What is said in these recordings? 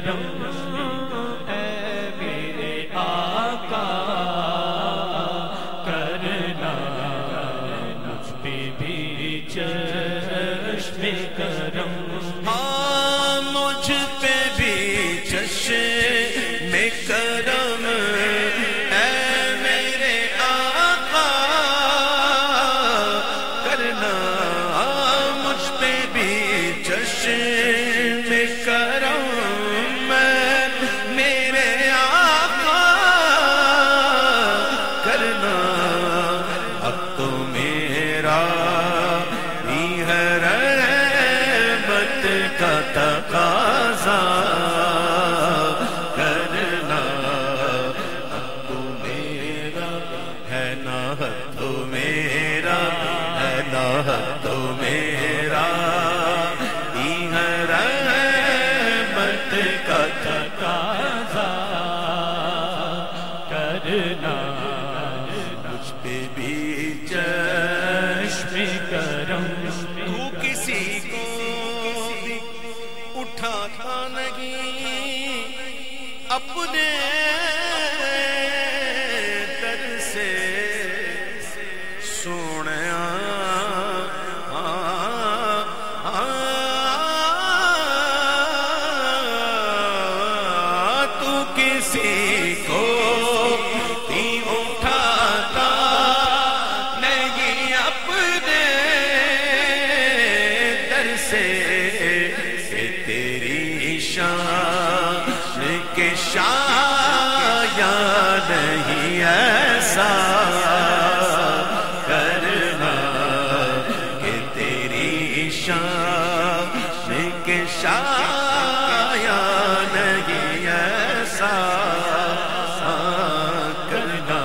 کرم اے میرے آقا کرنا مجھ پہ بھی چشم کرم ہاں مجھ پہ بھی چشم کرم اے میرے آقا کرنا مجھ پہ بھی چشم کرم میرے آقا کرنا اب تو میرا بھی ہے رحمت کا تقاضا کرنا اب تو میرا ہے نا تو میرا ہے نا تو میرا ہی ہے رحمت کا تقاضا کرنا مجھ پہ بھی چشم کرم تو کسی کو بھی اٹھاتا نہیں اپنے در سے سونا تو کسی کو بھی اٹھاتا نہیں اپنے در سے تیری شان کے شایا نہیں ایسا کرنا کہ تیری شان کے شایا نہیں ایسا کرنا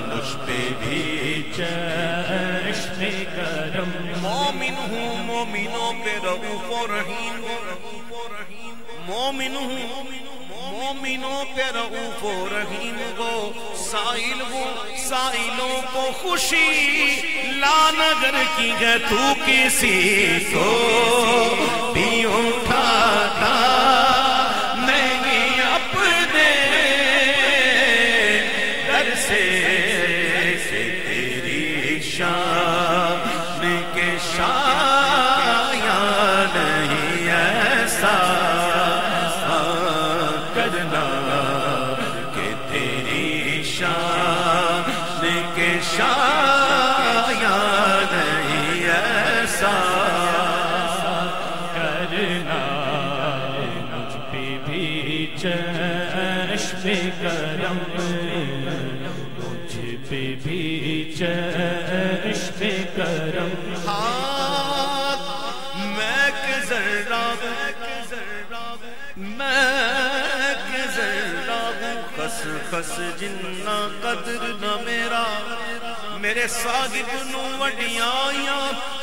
مجھ پہ بھی چشم کرم مومن ہوں مومنوں پہ رؤوف و رحیم مومن ہوں مومنوں پہ رؤوف و رحیم وہ سائل ہوں سائلوں کو خوشی لا نگر کی ہے تو کسی کو بھی اٹھاتا نہیں اپنے در سے تیری شان کے شایا نہیں ایسا کرنا کہ تیری شان کے شایا نہیں ایسا کرنا مجھ پہ بھی چشم کرم مجھ پہ بھی چشم کرم میں کہ ذرہ خس خس جنہ قدر نہ میرا میرے صاحب نو وڈیاں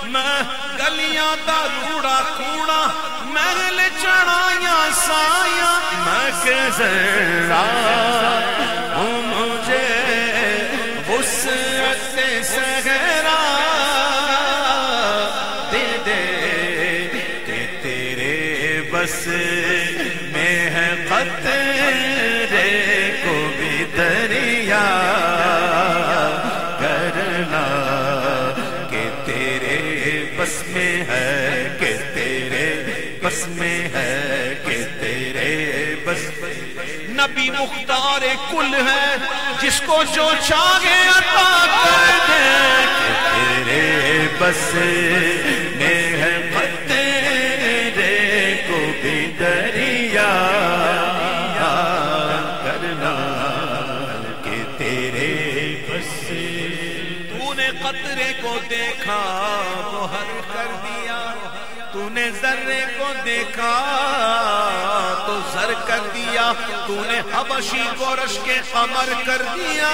میں گلیاں دا روڑا کوڑا محل چڑھائیاں سایاں میں کہ ذرہ ہوں مجھے وسعت صحرا دے دے کہ تیرے بس میں ہے قطرے کو بھی دریا کرنا کہ تیرے بس میں ہے کہ تیرے بس میں ہے کہ تیرے بس نبی مختار کل ہے جس کو جو چاہے عطا کر دے کہ تیرے بس میں ہے قطرے کو بھی دریا کرنا کہ تیرے بس تو نے قطرے کو دیکھا بحر کر دیا تو نے ذرے کو دیکھا تو زر کر دیا تو نے حبشی کو رشک قمر کر دیا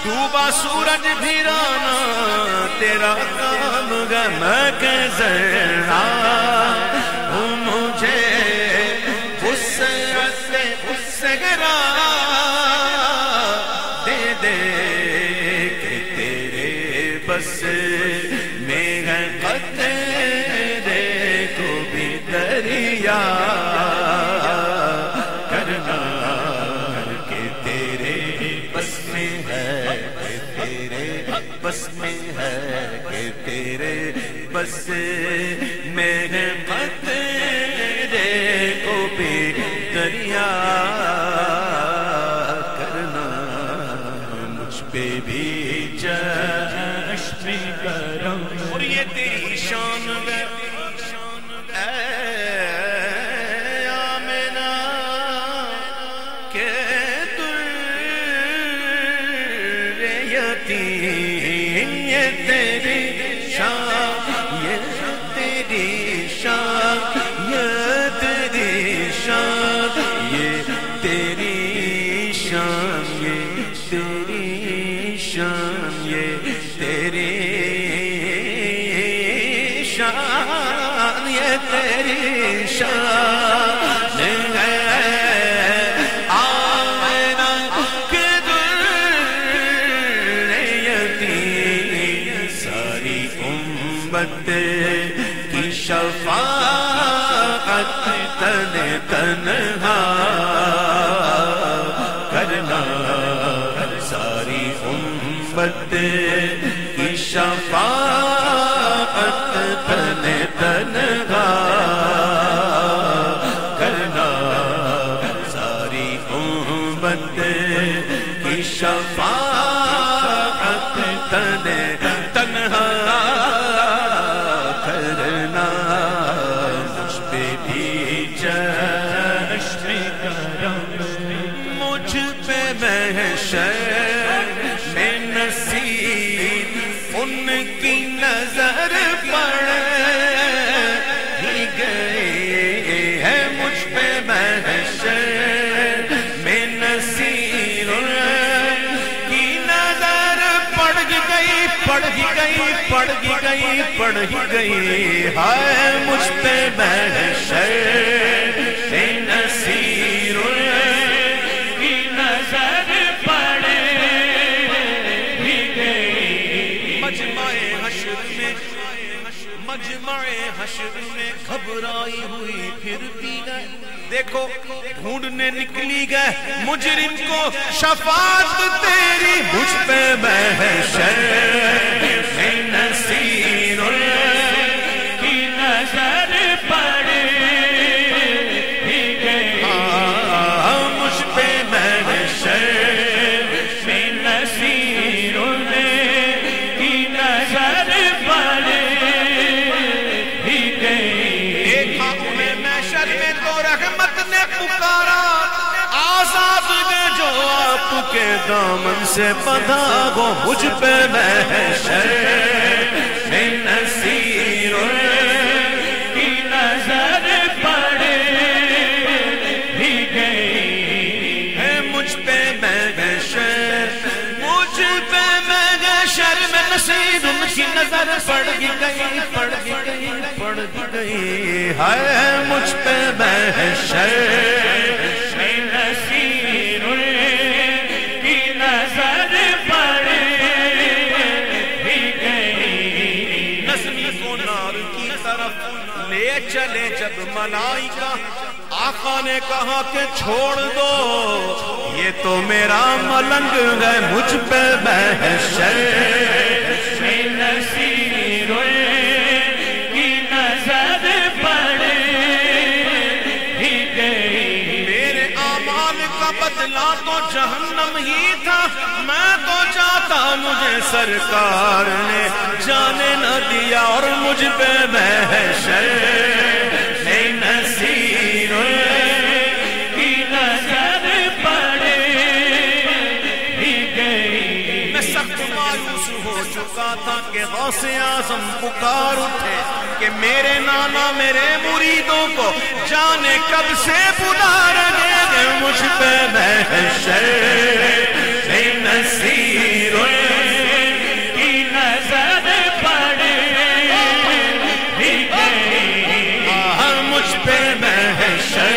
ڈوبا سورج بھیرانا تیرا کام گا میں کہ ذرا ہوں مجھے وسعت صحرا دے دے کہ تیرے بس میں ہے قطرے کو بھی دریا بس میں قطرے کو بھی دریا کرنا، مجھ پہ بھی چشم کرم، اور یہ تیری شان ہے اے آمنہ کہ یتیم، یہ تیری شان، یہ تیری شان، یہ تیری شان، یہ تیری شان، یہ تیری شان، یہ تیری شان، یہ تیری شان ہے آمنہ کہ یتیم، ساری امت کی شفاعت تنہا کرنا، ساری امت کی شفاعت تنہا کرنا، ساری امت کی شفاعت تنہا کرنا، مجھ پہ بھی چشم کرم، مجھ پہ محشر میں نصیب ان کی نظر پڑ ہی گئی ہے، مجھ پہ محشر میں نصیب ان کی نظر پڑ گئی، پڑ گئی، پڑ گئی، پڑ گئی، ہائے مجھ پہ محشر میں نصیب کی نظر پڑ ہی گئی، مجمع حشر میں گھبرائی ہوئی پھر بھی گئے، دیکھو ڈھونڈنے نکلی گئے مجرم کو شفاعت تیری، مجھ پہ محشر میں نصیر کی نظر پڑ ہی گئی، مجھ پہ محشر میں نصیر کی نظر پڑ ہی گئی، دیکھا انہیں محشر میں تو رحمت نے پکارا، آزاد نے جو آپ کے دامن سے بندھا گو، مجھ پہ محشر میں نصیر کی نظر پڑ ہی گئی، ہے، مجھ پہ محشر، مجھ پہ محشر میں نصیر ان کی نظر پڑ گئی، پڑ گئی، پڑ گئی، ہے مجھ پہ محشر میں نصیر کی نظر پڑ ہی گئی، نسلی کو نار کی طرف لے چلے جب ملائکہ، آقا نے کہا کہ چھوڑ دو یہ تو میرا ملنگ ہے، مجھ پہ محشر میں نصیر کی نظر پڑ ہی گئی، میرے اعمال کا بدلہ تو جہنم ہی تھا، میں تو چاہتا مجھے سرکار نے جانے نہ دیا، اور مجھ پہ محشر میں نصیر کی نظر پڑ ہی گئی، میں سخت مایوس ہو چکا تھا کہ غوث اعظم پکار اٹھے کہ میرے نانا میرے مریدوں کو جانے کب سے بلا رہے ہیں، مجھ پہ محشر میں نصیر کی نظر پڑ ہی گئی، مجھ پہ محشر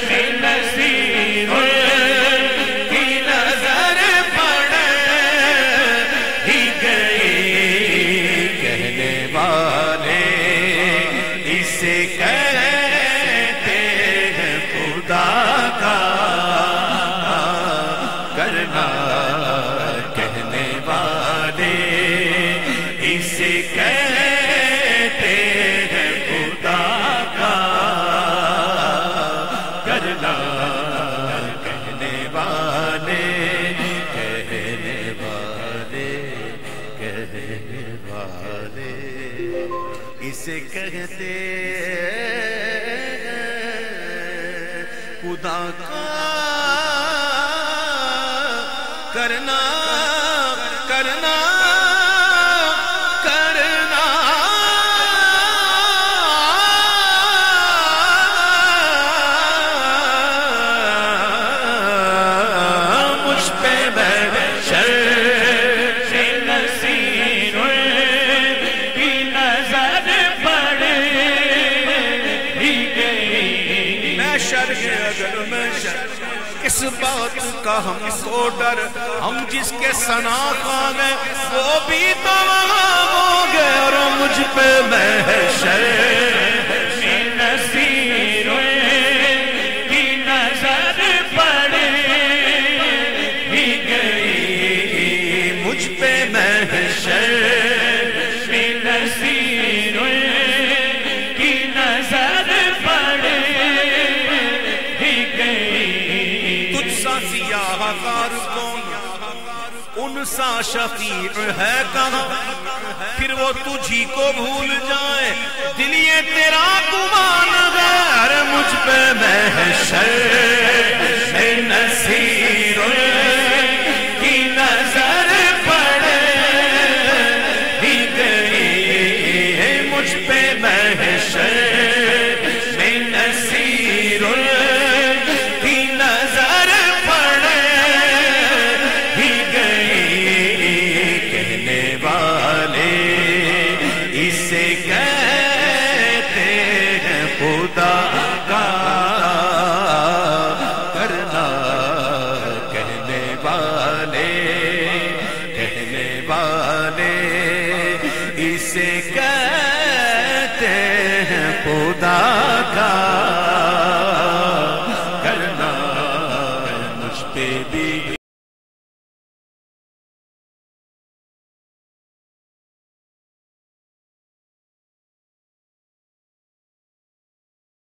میں نصیر کی نظر پڑ ہی گئی، کہنے والے اسے کہتے ہیں خدا کا کرنا، اسے کہتے خدا کا کرنا کرنا کرنا مجھ پہ بشر نصیر کی نظر پڑ ہی گئی. میں شر اگر میں شر اس بات کا ہم کو ڈر ہم جس کے ثنا کھا گئے وہ بھی تو وہاں ہو گئے اور مجھ پہ محشر نصیر کی نظر پڑ ہی گئی. مجھ پہ محشر نصیر کی نظر پڑ ہی گئی. تجھ سا سیاہ کار کون ان سا شفیع ہے کہاں پھر وہ تجھی کو بھول جائے دل یہ تیرا گمان ہے. ارے مجھ پہ